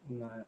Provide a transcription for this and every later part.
Nah,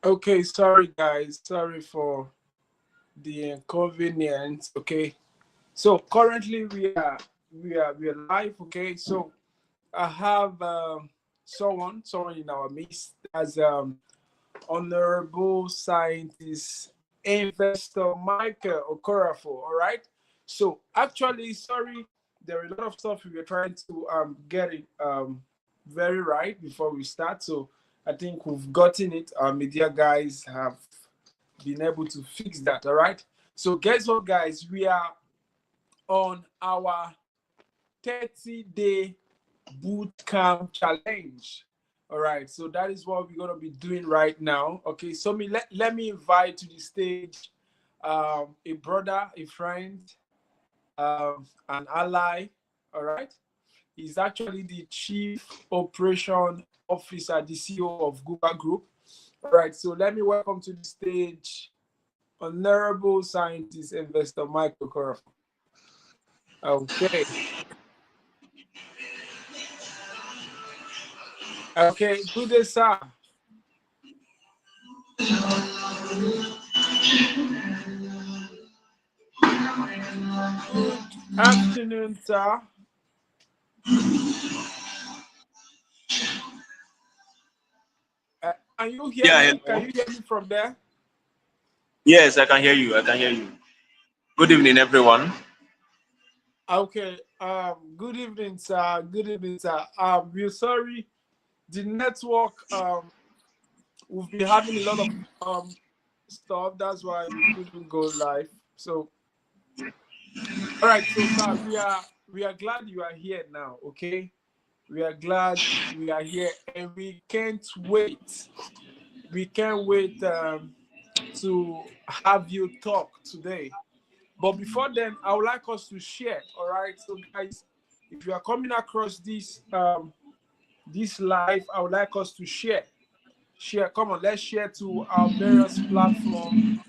okay, sorry guys, sorry for the inconvenience. Okay, so currently we are live. Okay, so I have someone in our midst as Honorable Scientist Investor Michael Okorafo. All right. So actually, sorry, there are a lot of stuff we were trying to get it very right before we start. So I think we've gotten it. Our media guys have been able to fix that. All right. So guess what, guys? We are on our 30-day boot camp challenge. All right, so that is what we're gonna be doing right now. Okay, so let me invite to the stage a brother, a friend, an ally. All right, he's actually the chief operation officer, the CEO of Google Group. All right, so let me welcome to the stage Honorable Scientist Investor Michael Okorafor. Okay. Okay, good day, sir. Good afternoon, sir. Can you hear Yeah, me? Can hello. you hear me from there? Yes, I can hear you. I can hear you. Good evening, everyone. Okay. Good evening, sir. Good evening, sir. We're sorry. The network. We've been having a lot of stuff. That's why we couldn't go live. So, all right. So, sir, we are glad you are here now. Okay. We are glad we are here, and we can't wait. We can't wait to have you talk today. But before then, I would like us to share. All right. So, guys, if you are coming across this live, I would like us to share. Share. Come on, let's share to our various platforms.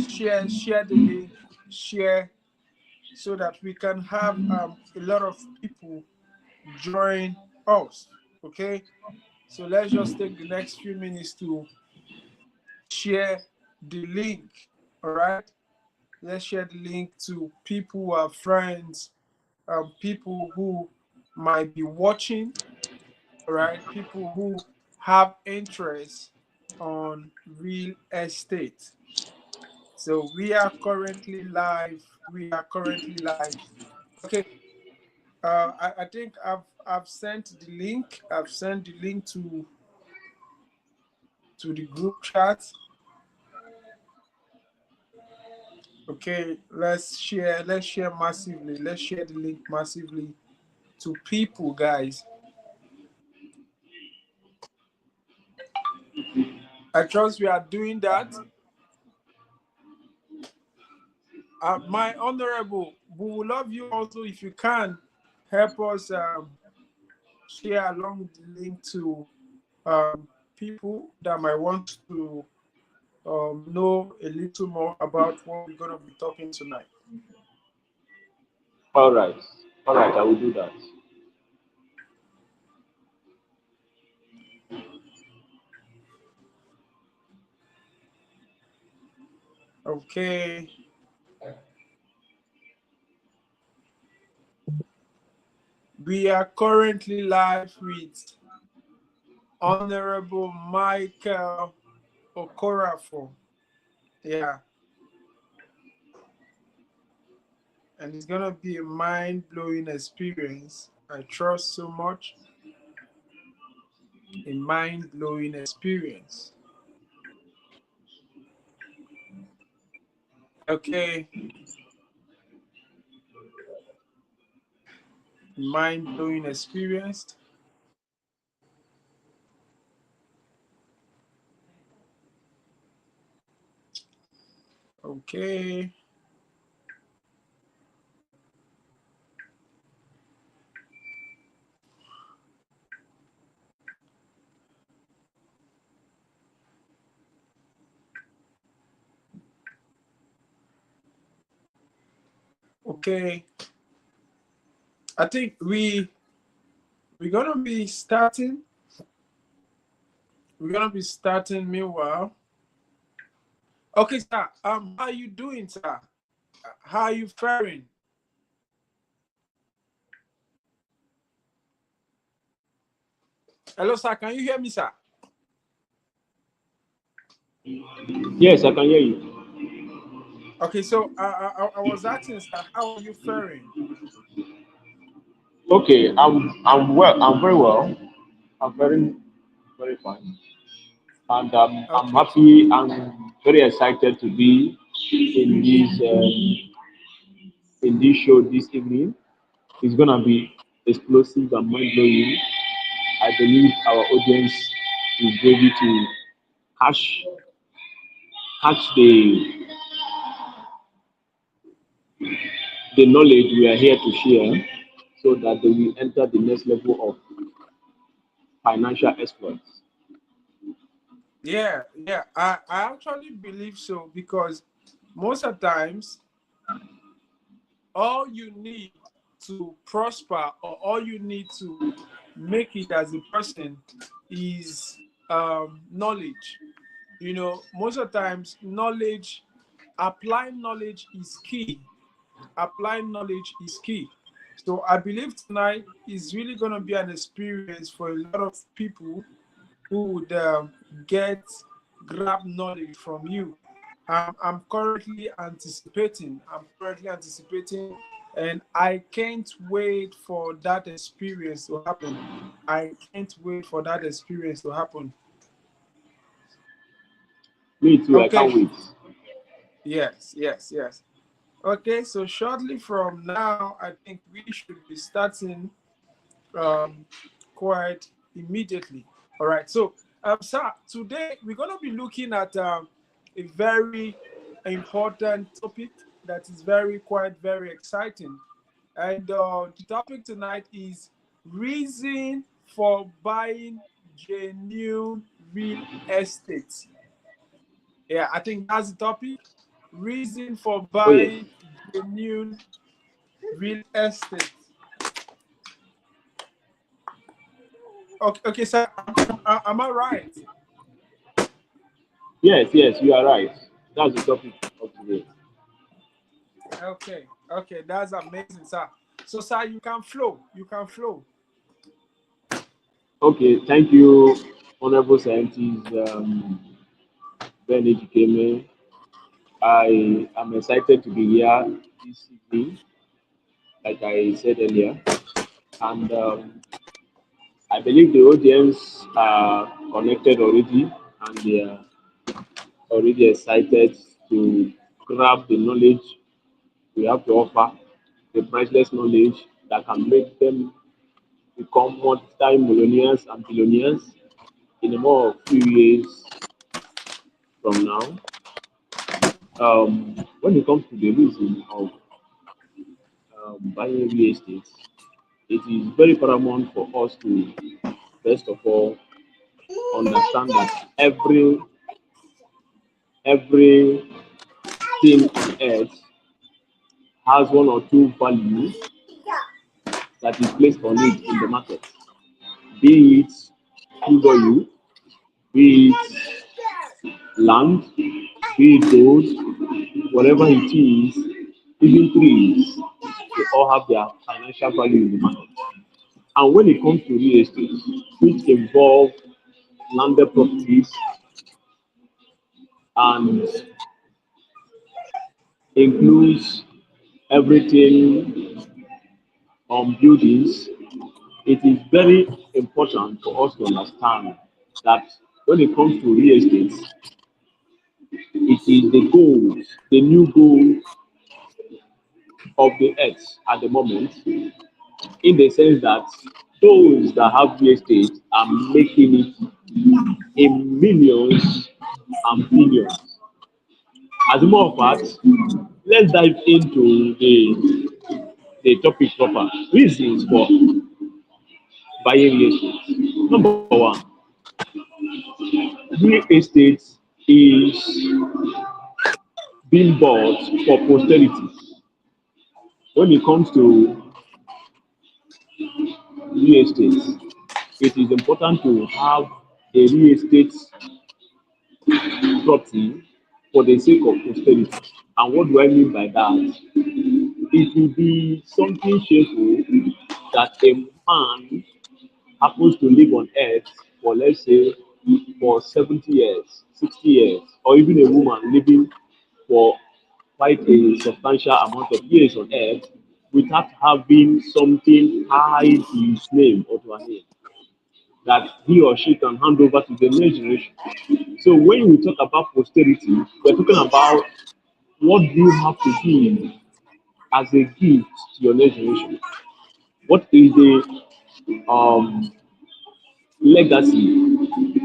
Share the link. Share so that we can have a lot of people join us. Okay. So let's just take the next few minutes to share the link. All right. Let's share the link to people who are friends, people who might be watching, all right? People who have interest on real estate. So we are currently live. We are currently live. Okay. I think I've sent the link. I've sent the link to the group chat. Okay, let's share. Let's share massively. Let's share the link massively to people, guys. I trust we are doing that. My honorable, we would love you also if you can help us share along the link to people that might want to know a little more about what we're going to be talking tonight. All right. All right, I will do that. Okay. We are currently live with Honorable Michael Okorafor. Yeah. And it's going to be a mind blowing experience. I trust so much. A mind blowing experience. Okay. Mind blowing experience. Okay. Okay. I think we're gonna be starting. We're gonna be starting meanwhile. Okay, sir. How are you doing, sir? How are you faring? Hello, sir. Can you hear me, sir? Yes, I can hear you. Okay, so I was asking, sir, how are you faring? Okay, I'm well. I'm very well. I'm very fine, and I'm Okay. happy. I'm very excited to be in this show this evening. It's gonna be explosive and mind blowing. I believe our audience is ready to catch catch the knowledge we are here to share so that they will enter the next level of financial experts. I actually believe so because most of the times all you need to prosper or all you need to make it as a person is knowledge. You know, most of the times knowledge, applying knowledge is key. Applying knowledge is key. So I believe tonight is really going to be an experience for a lot of people who would get grab knowledge from you. I'm currently anticipating. I'm currently anticipating, and I can't wait for that experience to happen. I can't wait for that experience to happen. Me too, I can't Okay. wait. Yes. Okay, so shortly from now, I think we should be starting um, quite immediately. All right. So, sir, today we're going to be looking at a very important topic that is very exciting. And the topic tonight is reason for buying genuine real estate. Yeah, I think that's the topic. Reason for Oh yes. buying genuine real estate. Okay, sir, am I right? Yes, you are right. That's the topic of today. Okay, that's amazing, sir. So, sir, you can flow. You can flow. Okay, thank you, Honorable Scientist Ben Ejikeme. I am excited to be here this evening, like I said earlier, and I believe the audience are connected already, and they are already excited to grab the knowledge we have to offer, the priceless knowledge that can make them become multi-millionaires and billionaires in a more few years from now. When it comes to the reason of buying real estate, it is very paramount for us to first of all understand that every thing on earth has one or two value that is placed on it in the market, be it true value, be it land, be it gold, whatever it is, even trees, they all have their financial value in the market. And when it comes to real estate, which involve landed properties and includes everything on buildings, it is very important for us to understand that when it comes to real estate, it is the goal, the new goal of the earth at the moment, in the sense that those that have real estate are making it in millions and billions. As a matter of fact, let's dive into the topic proper. Reasons for buying real estate. Number one, real estate is being bought for posterity. When it comes to real estate, it is important to have a real estate property for the sake of posterity. And what do I mean by that? It will be something shameful that a man happens to live on earth for, let's say, for 70 years, 60 years, or even a woman living for quite a substantial amount of years on earth without having something tied to his name or to her name that he or she can hand over to the next generation. So when we talk about posterity, we're talking about what do you have to give as a gift to your next generation. What is the legacy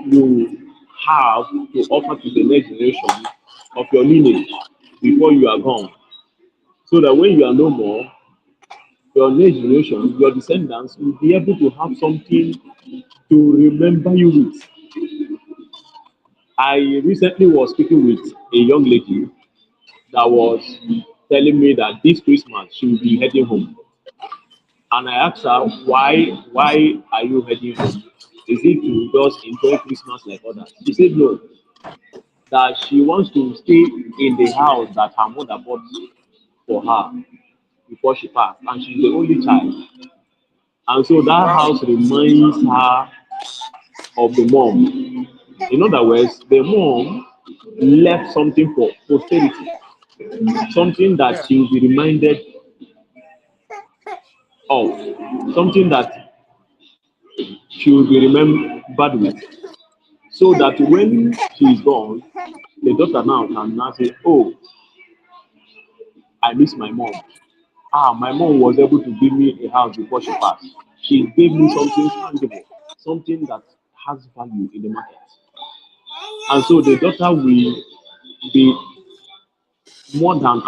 you have to offer to the next generation of your lineage before you are gone? So that when you are no more, your next generation, your descendants will be able to have something to remember you with. I recently was speaking with a young lady that was telling me that this Christmas she will be heading home. And I asked her, why are you heading home? Is it to just enjoy Christmas like others? She said no, that she wants to stay in the house that her mother bought for her before she passed, and she's the only child. And so that Wow. house reminds her of the mom. In other words, the mom left something for posterity, something that Yeah. she will be reminded of, something that she will be remembered with. So that when she is gone, the daughter now can now say, oh, I miss my mom. Ah, my mom was able to give me a house before she passed. She gave me something tangible, something that has value in the market. And so the daughter will be more than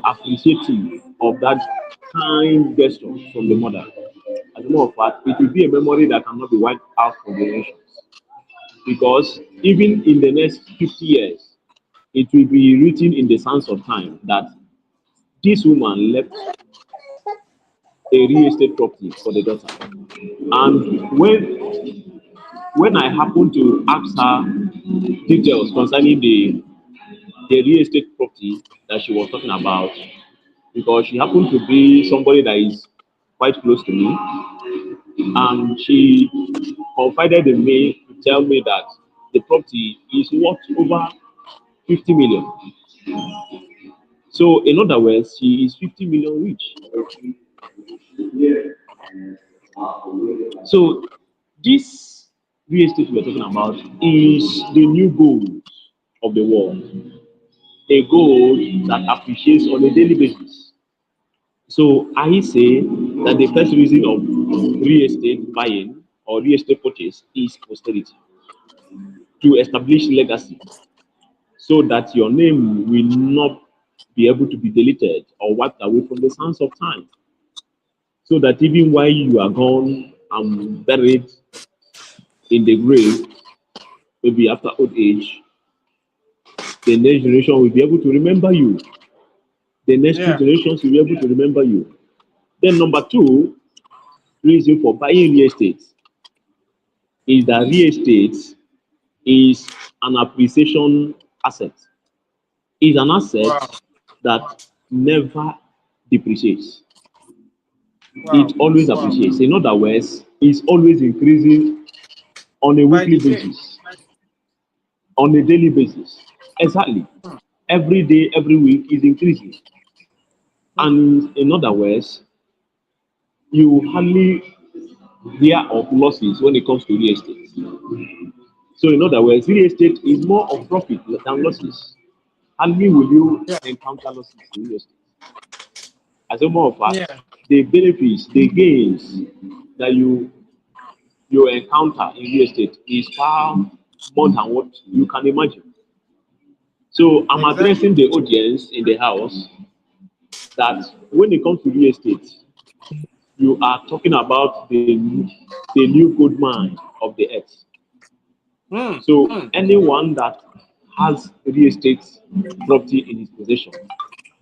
appreciative of that kind gesture from the mother. As a matter of fact, it will be a memory that cannot be wiped out for generations. Because even in the next 50 years, it will be written in the sands of time that this woman left a real estate property for the daughter. And when I happened to ask her details concerning the real estate property that she was talking about, because she happened to be somebody that is quite close to me, and she confided in me to tell me that the property is worth over 50 million. So, in other words, she is 50 million rich. So, this real estate we're talking about is the new gold of the world, a gold that appreciates on a daily basis. So, I say that the first reason of real estate buying or real estate purchase is posterity, to establish legacy, so that your name will not be able to be deleted or wiped away from the sands of time. So that even while you are gone and buried in the grave, maybe after old age, the next generation will be able to remember you. The next two Yeah. generations will be able to remember you. Then number two reason for buying real estate is that real estate is an appreciation asset. Is an asset Wow. that never depreciates. It Wow. always Wow. appreciates. In other words, it's always increasing on a By weekly the day. basis, on a daily basis. Exactly. Every day, every week is increasing. Hmm. And in other words, you hardly hear of losses when it comes to real estate. So, in other words, real estate is more of profit than losses. Hardly will you Yeah. encounter losses in real estate. As a matter of fact, Yeah. the benefits, the gains that you encounter in real estate is far more than what you can imagine. So I'm Exactly. addressing the audience in the house that when it comes to real estate, you are talking about the new gold mine of the earth. Hmm. So Hmm. anyone that has real estate property in his possession,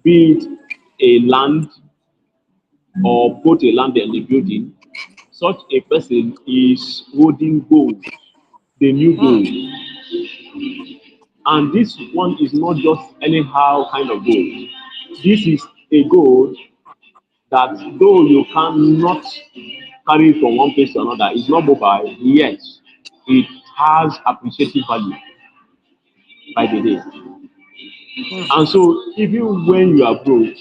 be it a land or both a land and a building, such a person is holding gold, the new Hmm. gold. And this one is not just anyhow kind of gold. This is a gold that though you cannot carry it from one place to another, it's not mobile, yet it has appreciative value by the day. Hmm. And so even when you are broke,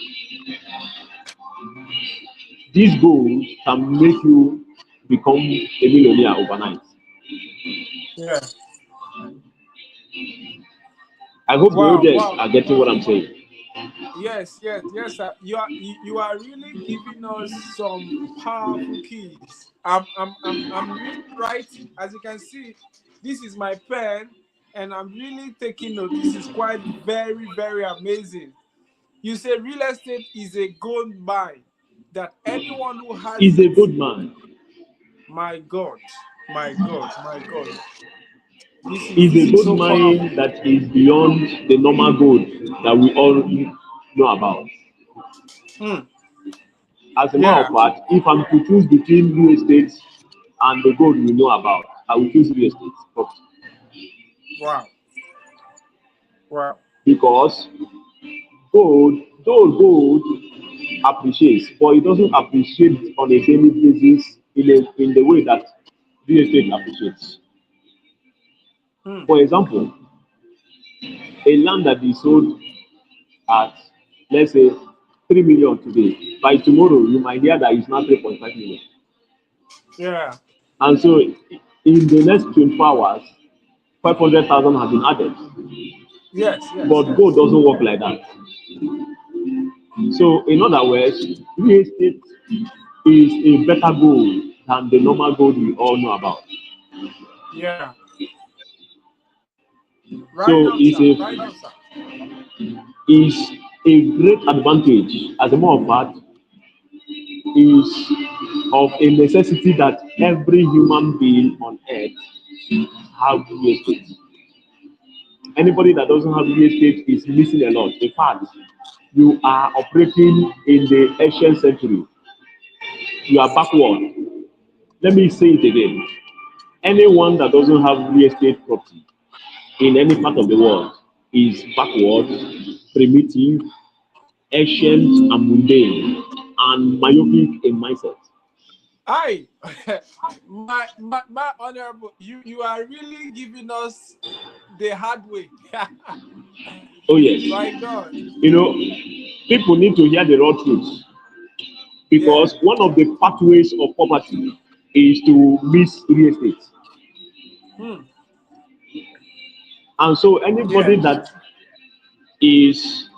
this gold can make you become a millionaire overnight. Yeah. I hope the Wow. audience Wow. are getting what Wow. I'm saying. Yes, yes, yes, sir. You are really giving us some powerful keys. I'm really writing. As you can see, this is my pen, and I'm really taking note. This is quite very amazing. You say real estate is a gold mine that anyone who has He's a it, good man. my God, my God, my God. He's This a is good so powerful. man that is beyond the normal gold that we all know about. Hmm. As a matter of Yeah. fact, if I'm to choose between real estate and the gold we know about, I will choose real estate property Wow. Wow. because gold, though gold appreciates, but it doesn't appreciate on a daily basis in the way that real estate appreciates. Hmm. For example, a land that is sold at, let's say, 3 million today, by tomorrow you might hear that it's now 3.5 million. Yeah. And so in the next 24 hours, 500,000 has been added. Yes. Yes. But gold Yes. doesn't work like that. So in other words, real estate is a better gold than the normal gold we all know about. Yeah. Right So on, sir. Right on, sir. it's a great advantage. As a matter of fact, is of a necessity that every human being on earth have real estate. Anybody that doesn't have real estate is missing a lot. In fact, you are operating in the ancient century. You are backward. Let me say it again. Anyone that doesn't have real estate property in any part of the world is backward, primitive, ancient, and mundane, and myopic in mindset. I, my honorable, you are really giving us the hard way. Oh, yes. My God. You know, people need to hear the raw truth Yeah. because one of the pathways of poverty is to miss real estate. Hmm. And so, Yeah. anybody that is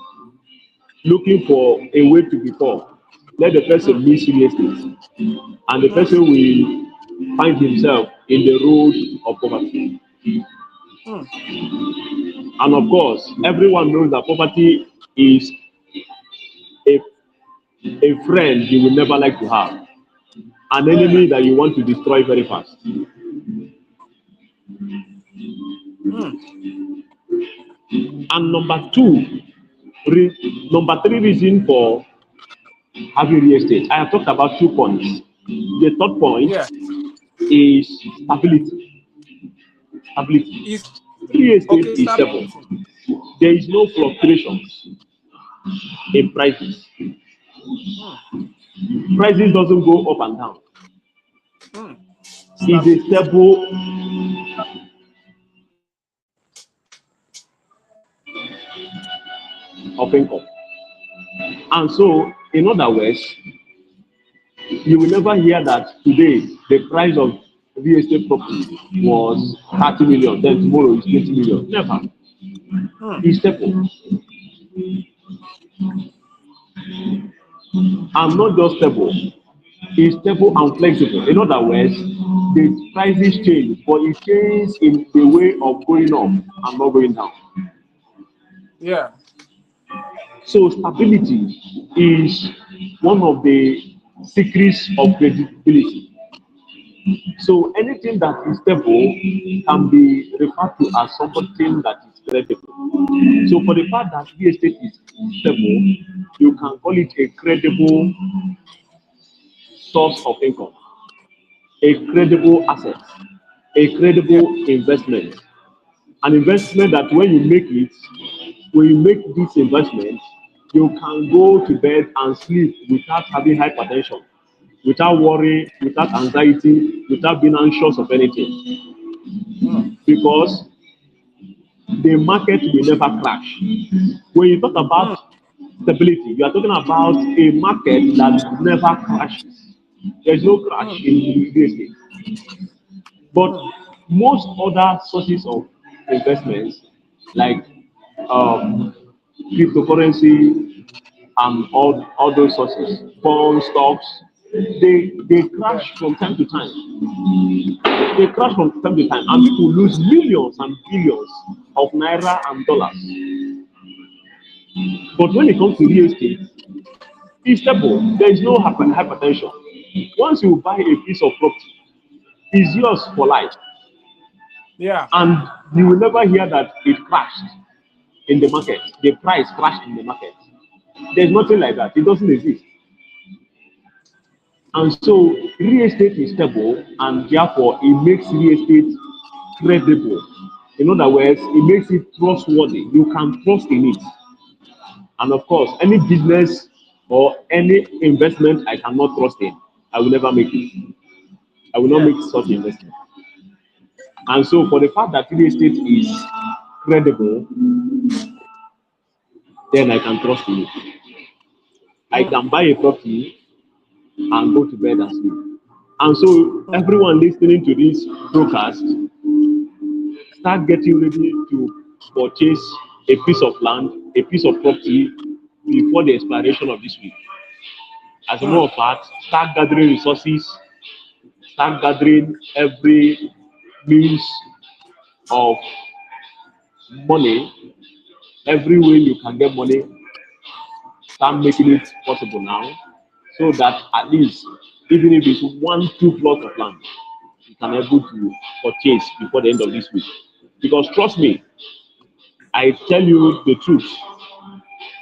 looking for a way to be poor, let the Hmm. person miss real estate, and the Hmm. person will find himself in the road of poverty. Hmm. And of course, everyone knows that poverty is a, a friend you will never like to have, an Yeah. enemy that you want to destroy very fast. Hmm. And number three reason for having real estate, I have talked about 2 points. The third point Yeah. is stability. Stability. Is Real estate okay. is stable. Stability. There is no fluctuations in prices. Hmm. Prices doesn't go up and down. Hmm. It's a Stability. stable of income. And so, in other words, you will never hear that today the price of real estate property was 30 million, then tomorrow is 20 million. Never. Hmm. It's stable. And not just stable, it's stable and flexible. In other words, the prices change, but it changes in the way of going up and not going down. Yeah. So stability is one of the secrets of credibility. So anything that is stable can be referred to as something that is credible. So for the fact that real estate is stable, you can call it a credible source of income, a credible asset, a Yeah. credible investment. An investment that when you make this investment, you can go to bed and sleep without having hypertension, without worry, without anxiety, without being anxious of anything. Hmm. Because the market will never crash. When you talk Hmm. about stability, you are talking about a market that never crashes. There's no crash Hmm. in real estate. But Hmm. most other sources of investments, like um, cryptocurrency, and all those sources, bonds, stocks, they Yeah. crash from time to time. They crash from time to time, and people lose millions and billions of naira and dollars. But when it comes to real estate, it's stable. There is no hypertension. Once you buy a piece of property, it's yours for life, Yeah. and you will never hear that it crashed in the market. The price crashed in the market. There's nothing like that. It doesn't exist. And so real estate is stable, and therefore it makes real estate credible. In other words, it makes it trustworthy. You can trust in it. And of course, any business or any investment I cannot trust in, I will never make it. I will not Yeah. make such investment. And so for the fact that real estate is credible, then I can trust in it. I Mm. can buy a property and go to bed and sleep. And so Mm. everyone listening to this broadcast, start getting ready to purchase a piece of land, a piece of property before the expiration of this week. As a matter Mm. of fact, start gathering resources, start gathering every means of money, every way you can get money, start making it possible now, so that at least, even if it's 1, 2 plots of land, you can able to purchase before the end of this week. Because trust me, I tell you the truth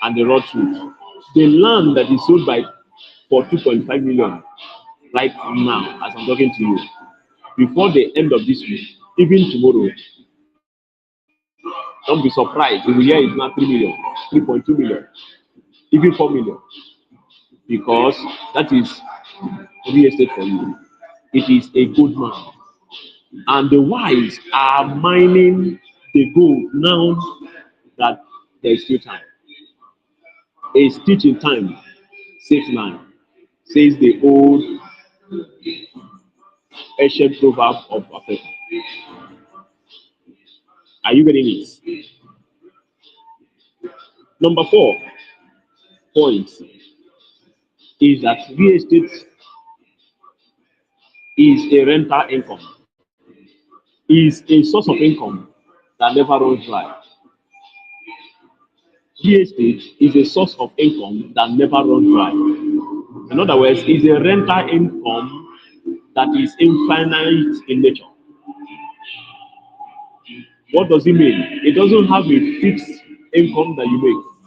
and the raw truth. The land that is sold by for 2.5 million right now, as I'm talking to you, before the end of this week, even tomorrow, don't be surprised. You will hear it's now 3 million, 3.2 million, even 4 million, because that is real estate for you. It is a good man. And the wise are mining the gold now that there is still time. A stitch in time saves nine, says the old ancient proverb of Africa. Are you getting it? Number 4 point is that real estate is a rental income, is a source of income that never runs dry. Real estate is a source of income that never runs dry. In other words, it's a rental income that is infinite in nature. What does it mean? It doesn't have a fixed income that you make.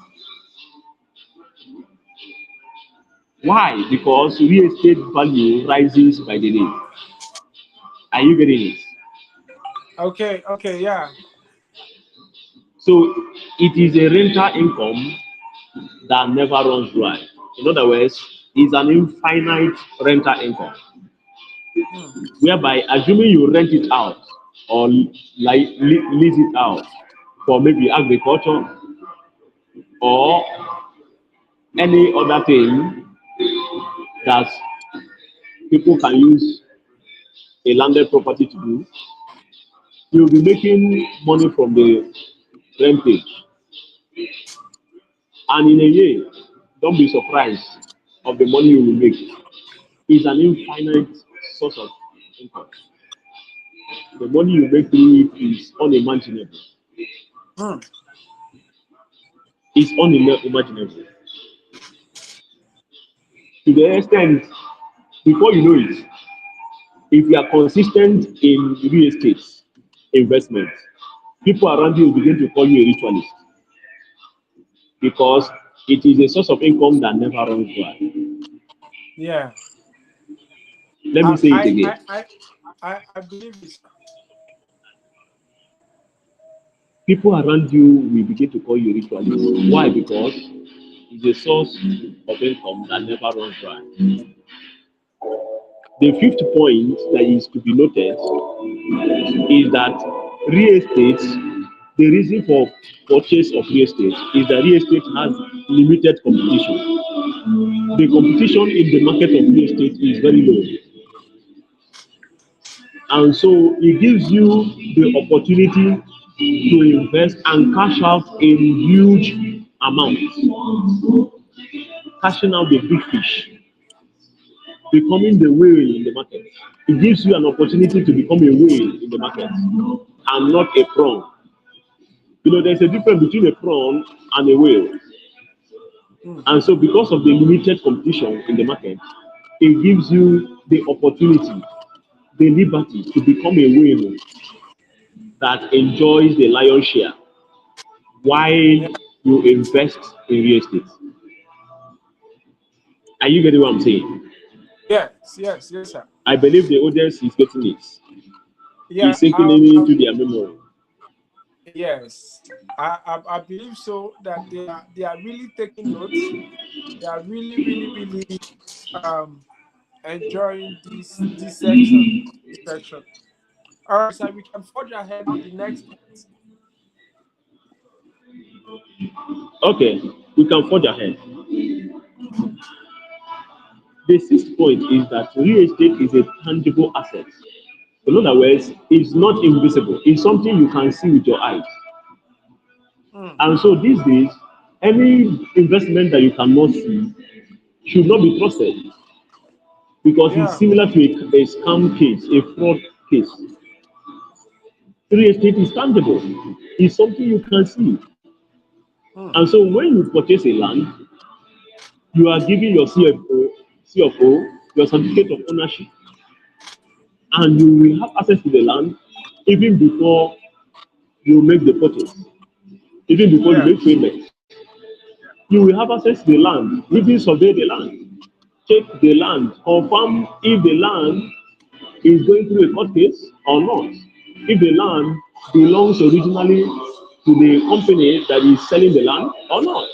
Why? Because real estate value rises by the day. Are you getting it? Okay. Okay. Yeah. So it is a rental income that never runs dry. In other words, it's an infinite rental income, Mm. whereby assuming you rent it out or like lease it out for maybe agriculture or any other thing that people can use a landed property to do, you'll be making money from the rentage. And in a year, don't be surprised of the money you will make. It's an infinite source of income. The money you make through it is unimaginable. Mm. It's unimaginable. To the extent, before you know it, if you are consistent in real estate investment, people around you will begin to call you a ritualist because it is a source of income that never runs dry. Yeah. Let me I say it I I again. I I believe it. People around you will begin to call you ritualist. Why? Because it's a source of income that never runs dry. The fifth point that is to be noted is that real estate, the reason for purchase of real estate is that real estate has limited competition. The competition in the market of real estate is very low. And so it gives you the opportunity to invest and cash out in huge amounts. cashing out the big fish, becoming the whale in the market. It gives you an opportunity to become a whale in the market and not a prawn. You know, there's a difference between a prawn and a whale. Mm. And so, because of the limited competition in the market, it gives you the opportunity, the liberty to become a whale that enjoys the lion's share while Yeah. you invest in real estate. Are you getting what I'm saying? Yes, yes, yes, sir. I believe the audience is getting it. Yeah, It's sinking into their memory. yes. I believe so that they are really taking notes. They are really, really, really um enjoying this section. This section. All right, so we can forge ahead with the next point. Okay, we can forge ahead. The sixth point is that real estate is a tangible asset. In other words, it's not invisible. It's something you can see with your eyes. Mm. And so these days, any investment that you cannot see should not be trusted because it's Yeah. similar to a scam case, a fraud case. Real estate is tangible. It's something you can see. Mm. And so when you purchase a land, you are giving your CFO your certificate of ownership, and you will have access to the land even before you make the purchase, even before you Yeah. make payment. You will have access to the land, even survey the land, check the land, confirm if the land is going through a court case or not, if the land belongs originally to the company that is selling the land or not.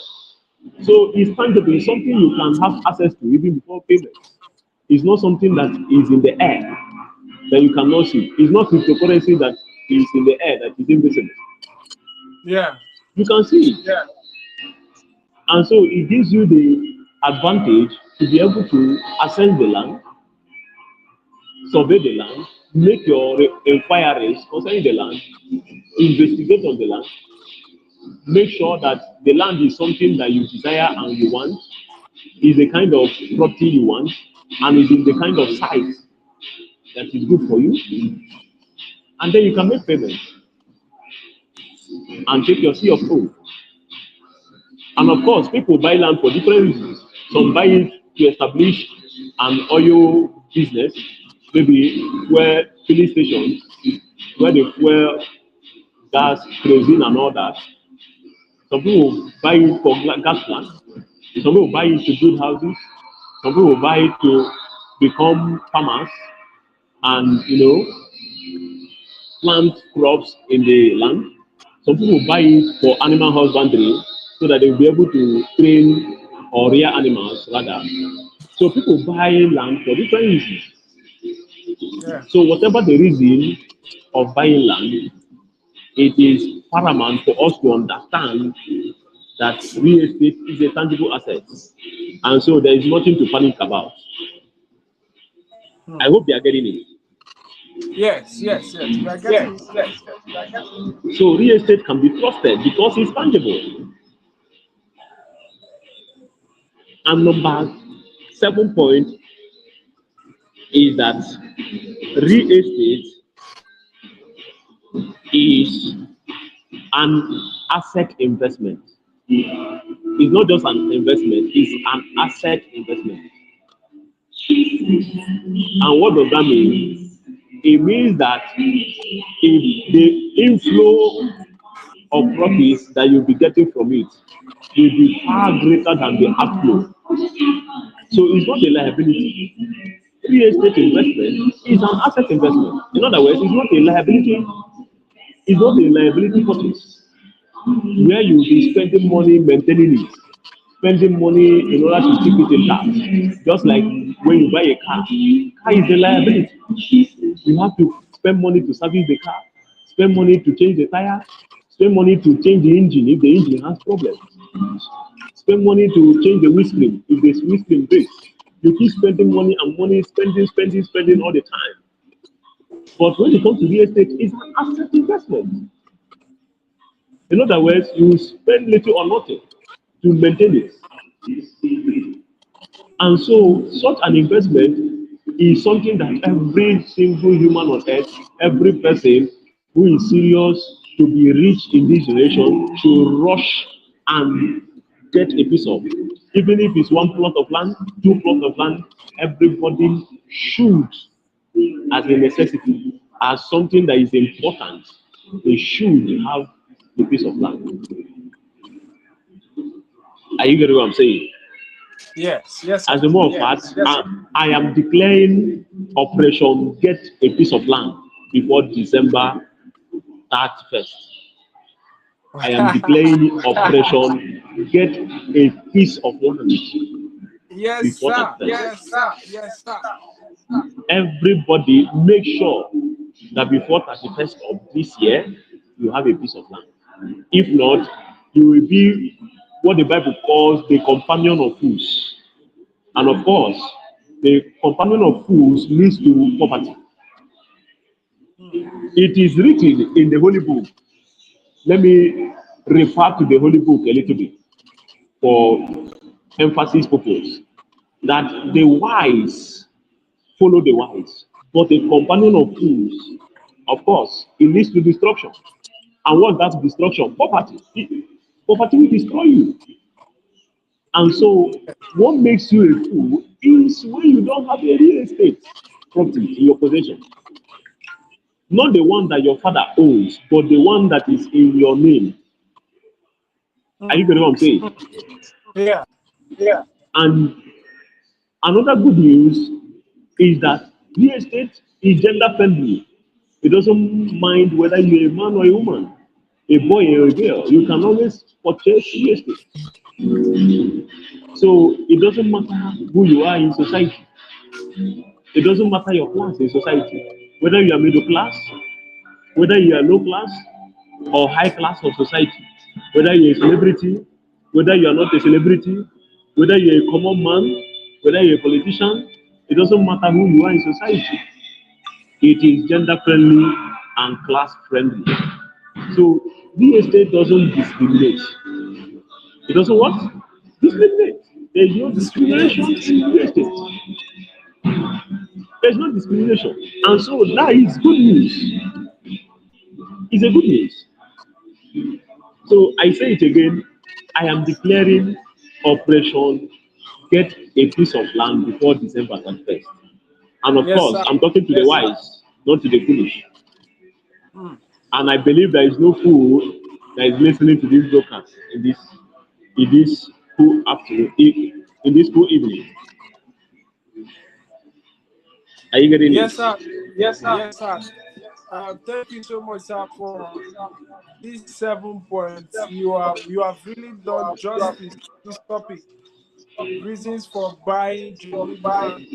So it's tangible, it's something you can have access to even before payment. It's not something that is in the air that you cannot see. It's not cryptocurrency that is in the air that is invisible. Yeah. You can see it. Yeah. And so it gives you the advantage to be able to assess the land, survey the land, make your inquiries concerning the land, investigate on the land, make sure that the land is something that you desire and you want, is the kind of property you want, and is in the kind of size that is good for you. And then you can make payment and take your CFO. And of course, people buy land for different reasons. Some buy it to establish an oil business, maybe where filling stations, where they fuel gas, kerosene, and all that. Some people buy it for gas plant. Some people buy it to build houses. Some people buy it to become farmers and plant crops in the land. Some people buy it for animal husbandry so that they'll be able to train or rear animals rather. So people buy land for different reasons. Yeah. So whatever the reason of buying land, it is paramount for us to understand that real estate is a tangible asset. And so there is nothing to panic about. I Mm. hope they are getting it. Yes, yes, yes. We are Yes, getting it. yes, yes. So real estate can be trusted because it's tangible. And number 7 point is that real estate is an asset investment. It's not just an investment, it's an asset investment. And what does that mean? It means that if the inflow of profits that you'll be getting from it will be far greater than the outflow. So it's not a liability. Real estate investment is an asset investment. In other words, it's not a liability purchase where you'll be spending money maintaining it, spending money in order to keep it intact. Just like when you buy a car is a liability. You have to spend money to service the car, spend money to change the tire, spend money to change the engine if the engine has problems, spend money to change the windscreen if the windscreen breaks. You keep spending money and money, spending all the time. But when it comes to real estate, it's an asset investment. In other words, you spend little or nothing to maintain it. And so, such an investment is something that every single human on earth, every person who is serious to be rich in this generation should rush and get a piece of. Even if it's one plot of land, two plots of land, everybody should, as a necessity, as something that is important, they should have the piece of land. Are you getting what I'm saying? Yes, yes, sir. As a matter of Yes, fact, I am declaring Operation Get a Piece of Land before December 31st. I am declaring Operation Get a Piece of Land yes, before sir. that first. Yes, sir. Yes, sir. Everybody make sure that before 31st of this year, you have a piece of land. If not, you will be what the Bible calls the companion of fools. And of course, the companion of fools leads to poverty. It is written in the Holy Book. Let me refer to the Holy Book a little bit for emphasis purpose. That the wise follow the wise, but a companion of fools, of course, it leads to destruction. And what that destruction? Poverty. Poverty will destroy you. And so, what makes you a fool is when you don't have a real estate property in your possession. Not the one that your father owns, but the one that is in your name. Are you Mm. getting what I'm saying? Yeah. And another good news is that real estate is gender friendly. It doesn't mind whether you're a man or a woman, a boy or a girl. You can always purchase real estate. So it doesn't matter who you are in society. It doesn't matter your class in society. Whether you are middle class, whether you are low class or high class of society, whether you're a celebrity, whether you are not a celebrity, whether you're a common man, whether you're a politician, it doesn't matter who you are in society. It is gender friendly and class friendly. So real estate doesn't discriminate. It doesn't what? Discriminate. There is no Discriminate. discrimination in real estate. There's no discrimination. And so that is good news. It's a good news. So I say it again. I am declaring Operation Get a Piece of Land before December 31st. And of Yes, course, sir. I'm talking to the wise, not to the foolish. Mm. And I believe there is no fool that is listening to this broadcast in this cool afternoon, in this cool evening. Are you getting Yes, it? sir. Yes, sir. Thank you so much, sir, for these 7 points. You have really done justice to this topic. Reasons for buying genuine land.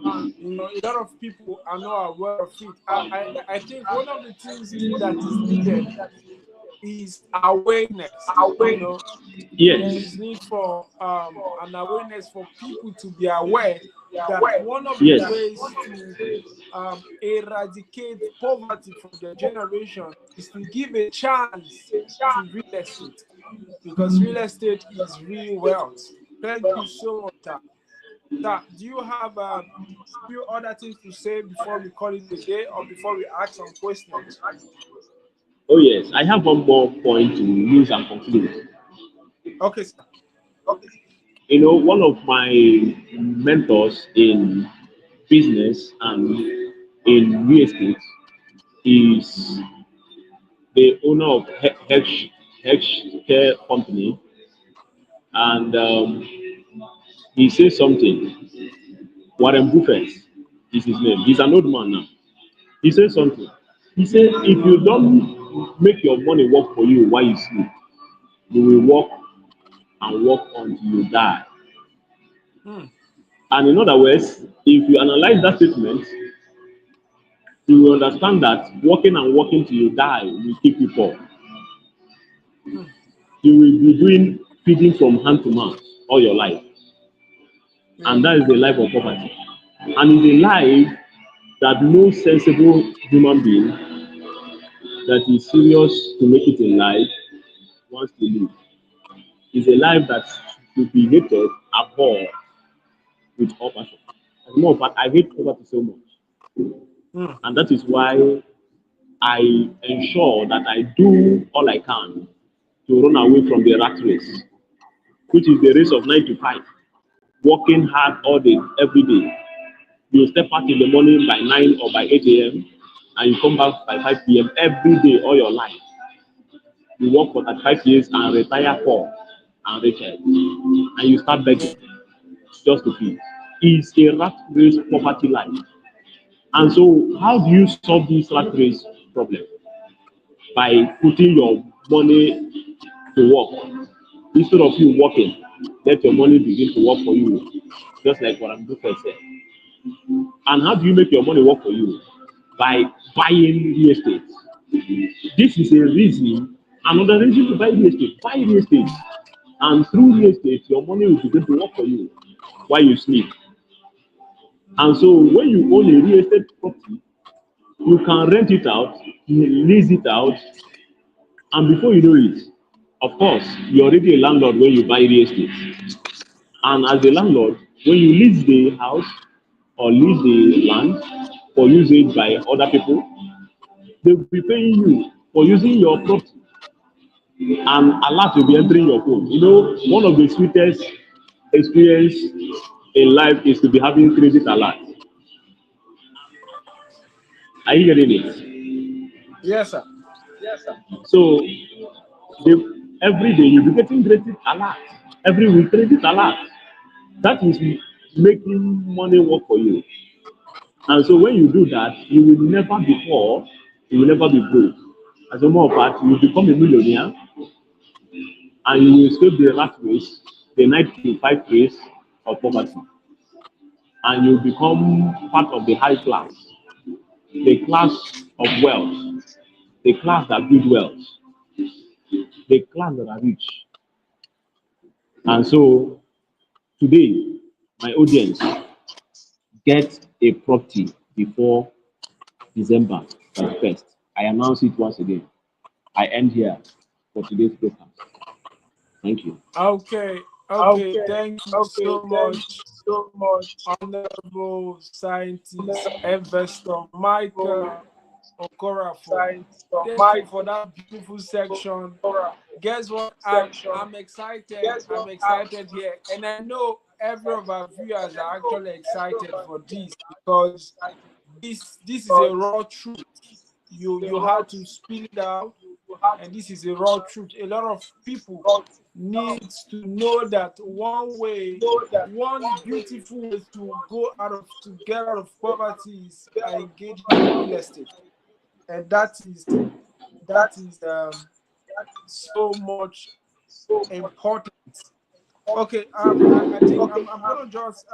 A lot of people are not aware of it. I think one of the things that is needed is awareness. There Yes. is need for an awareness for people to be aware that one of the Yes. ways to eradicate poverty from their generation is to give a chance to real estate, because real estate is real wealth. Thank you so much, sir. Sir, do you have few other things to say before we call it a day or before we ask some questions? Oh, yes. I have one more point to use and conclude. Okay, sir. One of my mentors in business and in real estate is the owner of Hex Care Company, and he says something. Warren Buffett is his name. He's an old man now. He says something. He said, if you don't make your money work for you while you sleep, you will work and work until you die. Hmm. And in other words, if you analyze that statement, you will understand that working and working till you die will keep you poor. Hmm. You will be doing feeding from hand to mouth all your life. Yeah. And that is the life of poverty. And it's a life that no sensible human being that is serious to make it in life wants to live. It's a life that should be hated, abhorred, with all passion. As a matter of fact, I hate poverty so much, Mm. and that is why I ensure that I do all I can to run away from the rat race, which is the race of 9 to 5, working hard all day, every day. You step out in the morning by 9 or by 8 a.m. and you come back by 5 p.m. every day all your life. You work for 35 years and retire poor and wretched, and you start Yeah. begging just to feed. It's a rat race poverty life. And so, how do you solve this rat race problem? By putting your money to work. Instead of you working, let your money begin to work for you, just like what I'm doing said. And how do you make your money work for you? By buying real estate. This is a reason, another reason to buy real estate. Buy real estate. And through real estate, your money will begin to work for you while you sleep. And so when you own a real estate property, you can rent it out, lease it out, and before you know it, of course, you're already a landlord when you buy real estate. And as a landlord, when you lease the house or lease the land for usage by other people, they will be paying you for using your property, and a lot will be entering your phone. You know, one of the sweetest experience in life is to be having credit alert. Are you getting it? Yes, sir. So every day you'll be getting credit alert. Every week credit alert. That is making money work for you. And so when you do that, you will never be poor, you will never be broke. As a matter of fact, you will become a millionaire and you will escape the rat race, the 9 to 5 race of poverty. And you will become part of the high class, the class of wealth, the class that build wealth, the class that are rich. And so today, my audience, get a property before December 31st. I announce it once again. I end here for today's broadcast. Thank you. Okay. Okay. Thank you so much, Honorable Scientist Investor Michael Okorafor. Thank you for that beautiful section. Guess what? I'm excited. I'm excited here, and I know every of our viewers are actually excited for this because this is a raw truth. You have to spill it out, and this is a raw truth. A lot of people needs to know that one beautiful way to get out of poverty is engaging in real estate, and that is so much important. Okay, I think I'm gonna just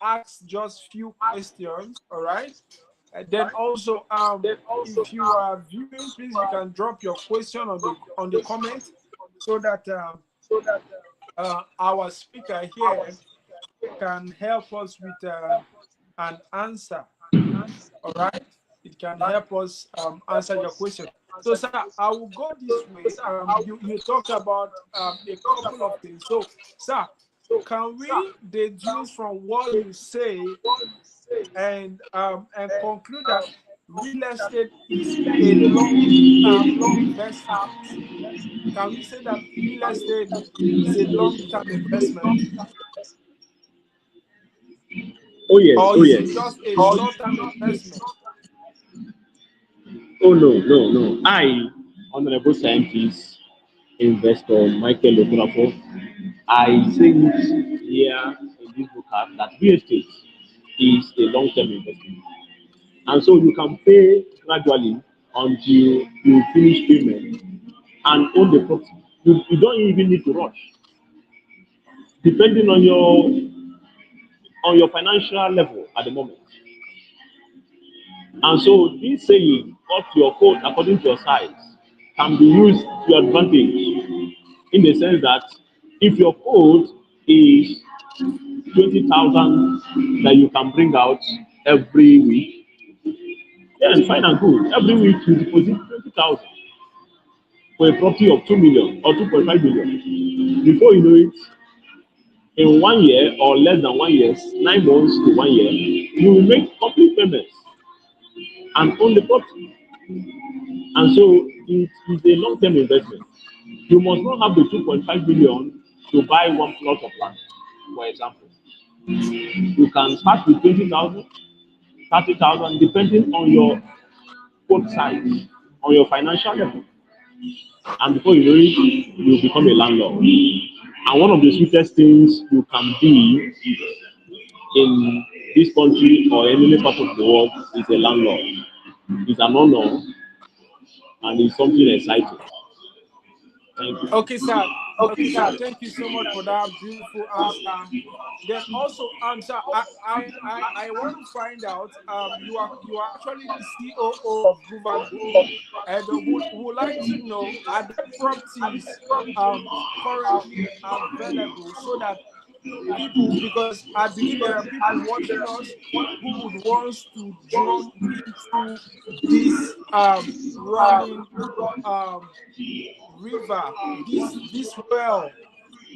ask just few questions, all right? And then also, if you are viewing, please you can drop your question on the comment so that our speaker here can help us with an answer. All right, it can help us answer your question. So, sir, I will go this way. You talked about a couple of things. So, sir, can we deduce from what you say and conclude that real estate is a long-term investment? Can we say that real estate is a long-term investment, Oh yes, or oh is it yes. just a short-term investment? Oh no, no, no. I, Honorable Scientist Investor Michael Okorafor, I say it here in this book that real estate is a long-term investment. And so you can pay gradually until you finish payment and own the property. You don't even need to rush. Depending on your financial level at the moment. And so this saying, cut your coat according to your size, can be used to your advantage in the sense that if your coat is 20,000 that you can bring out every week, then fine and good. Every week you deposit 20,000 for a property of 2 million or 2.5 million. Before you know it, in 1 year or less than 1 year, 9 months to 1 year, you will make complete payments and own the property. And so it is a long-term investment. You must not have the 2.5 million to buy one plot of land, for example. You can start with 20,000, 30,000, depending on your both sides, on your financial level. And before you know it, you become a landlord. And one of the sweetest things you can be in this country or any part of the world is a landlord. It's an honor and it's something exciting. Thank you. Okay, sir. Okay, sir. Thank you so much for that beautiful answer. Then also, sir, I want to find out, you are actually the COO of Guva Group, and would like to know, are there properties currently available so that people, because I believe there are people watching us who would want to jump into this running um river, this well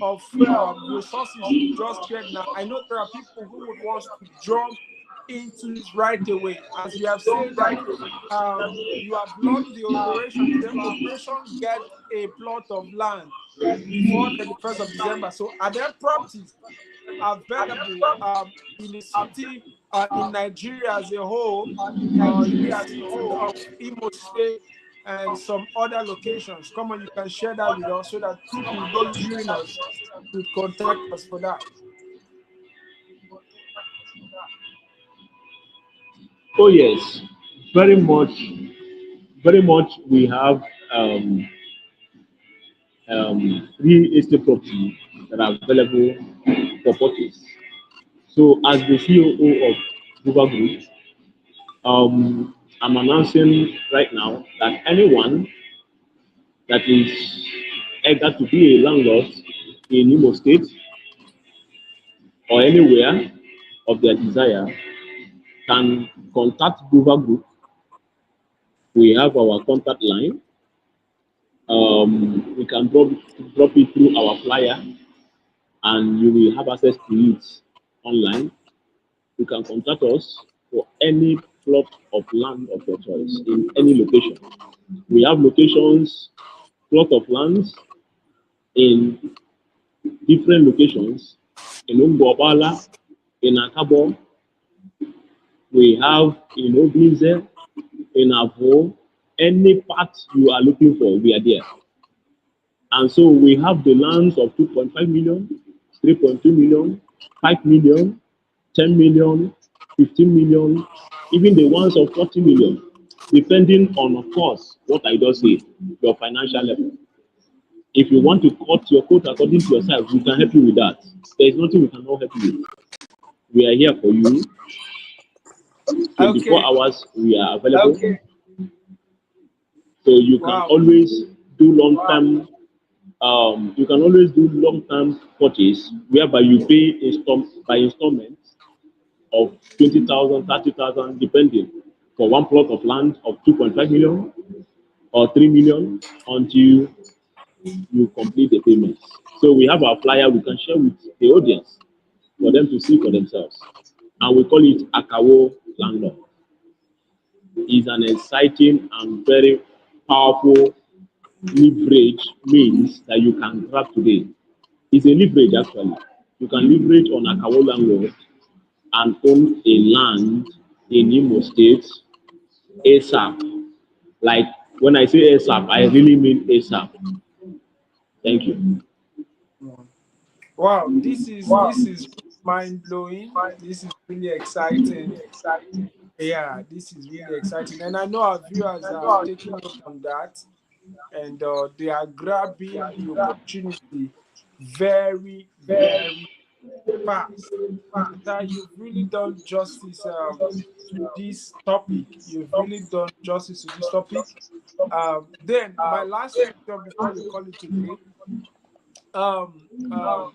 of resources you just shared now. I know there are people who would want to jump into it right away. As you have said that you have launched the operation. You say operation get a plot of land before 31st of December. So are there properties available in the city, in Nigeria as a whole, in the city of Imo State and some other locations? Come on, you can share that with us so that people, those viewing us, could contact us for that. Oh yes, very much, very much. We have um, real estate property that are available for purchase. So as the COO of Google Group, I'm announcing right now that anyone that is eager to be a landlord in Imo State or anywhere of their desire can contact Google Group. We have our contact line. We can drop it through our flyer and you will have access to it online. You can contact us for any plot of land of your choice in any location. We have locations, plot of lands in different locations in Umbobala, in Akabo, we have in Obinze, in Avo, any part you are looking for, we are there. And so we have the lands of 2.5 million, 3.2 million, 5 million, 10 million, 15 million, even the ones of 40 million, depending on, of course, what I just say, your financial level. If you want to cut your quote according to yourself, we can help you with that. There is nothing we cannot help you with. We are here for you. 24 Okay. hours, we are available. Okay. So you can Wow. always do long-term you can always do long-term purchase whereby you pay by installments of 20,000, 30,000, depending, for one plot of land of 2.5 million or 3 million until you complete the payments. So we have our flyer we can share with the audience for them to see for themselves. And we call it Akawo Landlord. It's an exciting and very powerful leverage means that you can grab today. It's a leverage actually. You can leverage on Akawo Landlord and own a land in Imo State ASAP. Like when I say ASAP, I really mean ASAP. Thank you. Wow, this is mind blowing. This is really exciting. Yeah, this is really exciting, and I know our viewers are taking note on that, and they are grabbing the opportunity very, very fast. That you've really done justice to this topic. You've really done justice to this topic. Then my last question before we call it today. Um, um,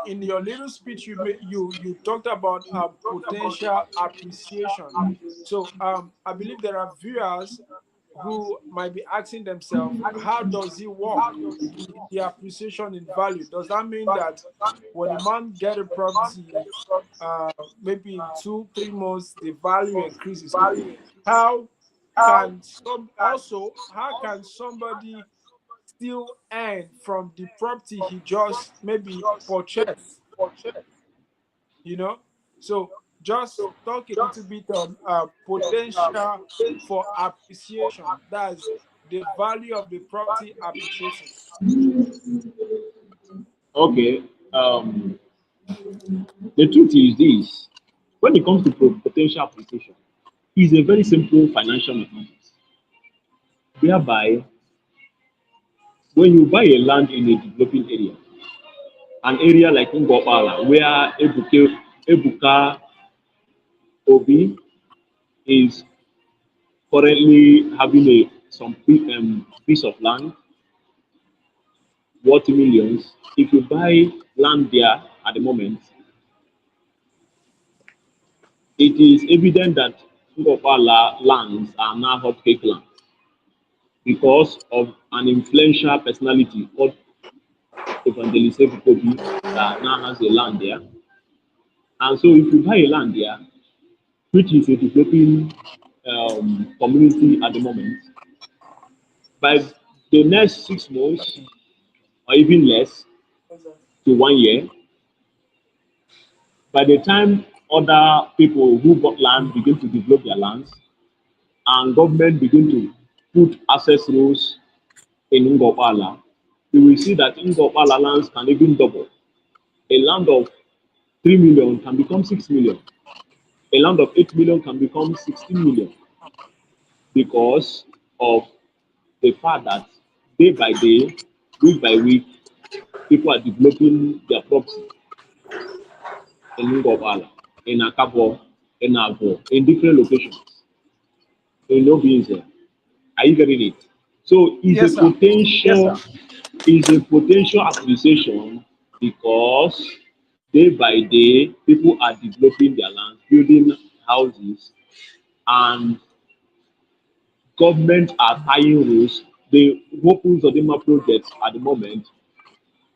in your little speech, you talked about potential appreciation. So I believe there are viewers who might be asking themselves, how does it work? The appreciation in value. Does that mean that when a man get a property, maybe in 2 3 months the value increases? How how can somebody still earn from the property he just maybe purchased? You know, so just talk a little bit on potential for appreciation. That's the value of the property appreciating. Okay. The truth is this: when it comes to potential application, it's a very simple financial mathematics, whereby when you buy a land in a developing area, an area like Ngopala, where Ebuka Obi is currently having some piece of land worth millions. If you buy land there at the moment, it is evident that Ngopala lands are now hotcake lands because of an influential personality called Evangelist Ebukobi that now has a land there. And so if you buy a land there, which is a developing community at the moment, by the next 6 months or even less to 1 year, by the time other people who bought land begin to develop their lands and government begin to put access rules in Ngopala, you will see that Ngopala lands can even double. A land of 3 million can become 6 million. A land of 8 million can become 16 million because of the fact that day by day, week by week, people are developing their property in Ngopala, in Akabo, in Avo, in different locations, in Nobinsel. Are you getting it? So Yes, sir. is a potential appreciation because day by day people are developing their land, building houses, and government are tying rules. The Open Zodima project at the moment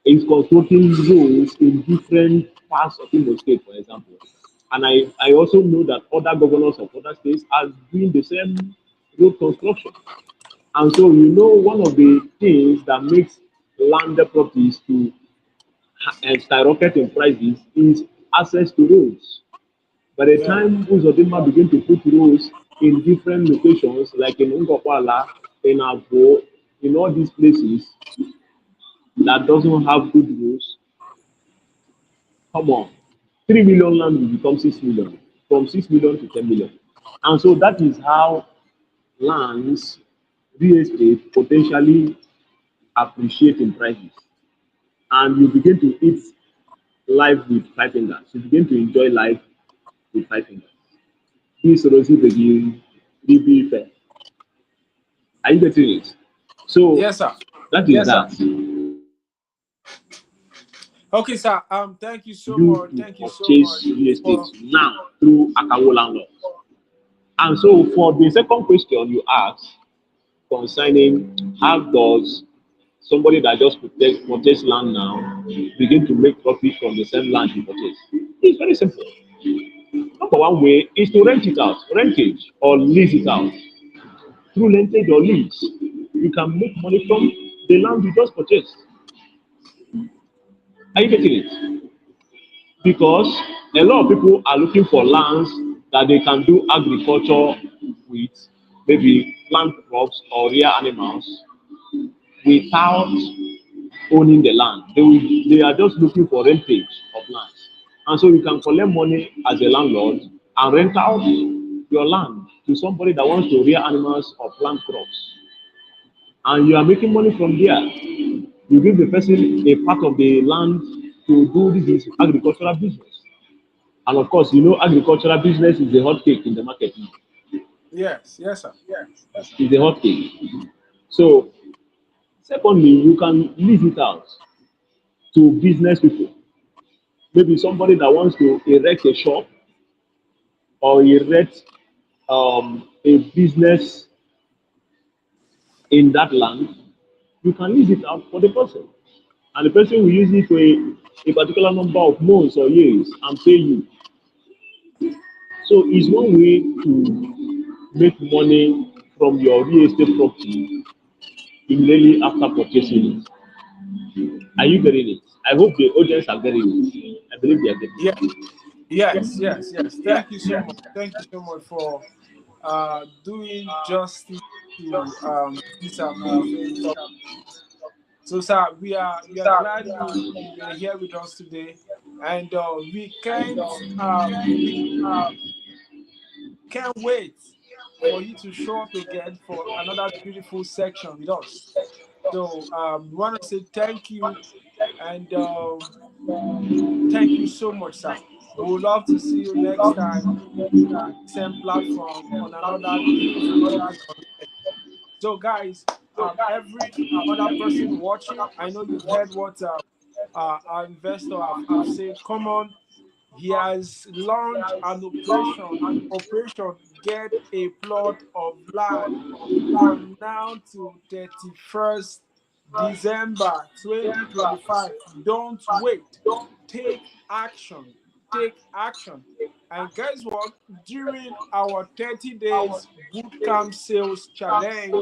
is constructing roads in different parts of Imo State, for example. And I also know that other governors of other states are doing the same road construction. And so, one of the things that makes landed properties to skyrocket in prices is access to roads. By the Yeah. time Uzodima begin to put roads in different locations, like in Ngopala, in Avo, in all these places that doesn't have good roads, come on, 3 million land will become 6 million, from 6 million to 10 million. And so that is how lands, real estate potentially appreciate in prices. And you begin to eat life with 5 fingers. You begin to enjoy life with 5 fingers. This Rosie begin BB fair. Are you getting it? So Yes, sir. that is that. Okay, sir. Thank you so You much. to Thank you so purchase much real estate for. now through Akawo landlords. And so for the second question you asked concerning how does somebody that just purchase land now begin to make profit from the same land he purchased? It's very simple. Number one way is to rent it out, rentage or lease it out. Through rentage or lease, you can make money from the land you just purchased. Are you getting it? Because a lot of people are looking for lands that they can do agriculture with, maybe plant crops or rear animals without owning the land. They are just looking for rentage of land. And so you can collect money as a landlord and rent out your land to somebody that wants to rear animals or plant crops. And you are making money from there. You give the person a part of the land to do this agricultural business. And of course, agricultural business is a hot cake in the market now. Yes, yes, sir. It's a hot cake. So, secondly, you can lease it out to business people. Maybe somebody that wants to erect a shop or erect a business in that land, you can lease it out for the person. And the person will use it for a particular number of months or years and pay you. So it's one way to make money from your real estate property immediately after purchasing it. Are you getting it? I hope the audience are getting it. I believe they are getting Yeah. it. Yes. Thank you so much. Thank you so much for doing justice to this amazing topic. So, sir, we are glad you were here with us today, and we can't wait for you to show up again for another beautiful section with us. So, we want to say thank you, and thank you so much, sir. We would love to see you next time on the same platform on another beautiful topic. So, guys, every other person watching, I know you've heard what our investor have said. Come on, he has launched an operation get a plot of land from now to 31st December 2025. Don't wait. Take action. Take action. And guess what? During our 30 days bootcamp sales challenge,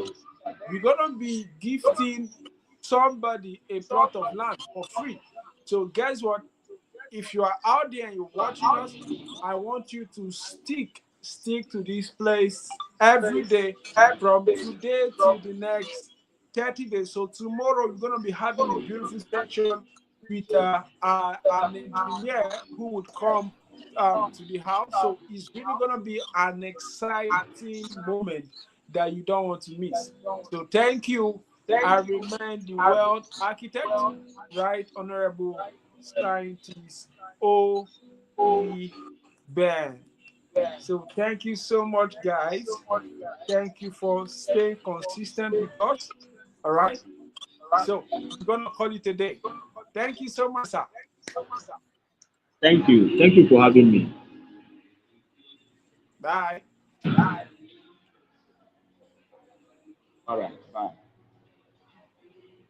we're gonna be gifting somebody a plot of land for free. So guess what? If you are out there and you're watching us, I want you to stick to this place every day from today till the next 30 days. So tomorrow we're going to be having a beautiful session with an engineer who would come to the house. So it's really going to be an exciting moment that you don't want to miss. So thank you. I remain the world architect, right, Honorable Scientist O.E. Ben. So thank you so much, guys. Thank you for staying consistent with us. All right. So we're gonna call it a day. Thank you so much, sir. Thank you. Thank you for having me. Bye. All right. Bye.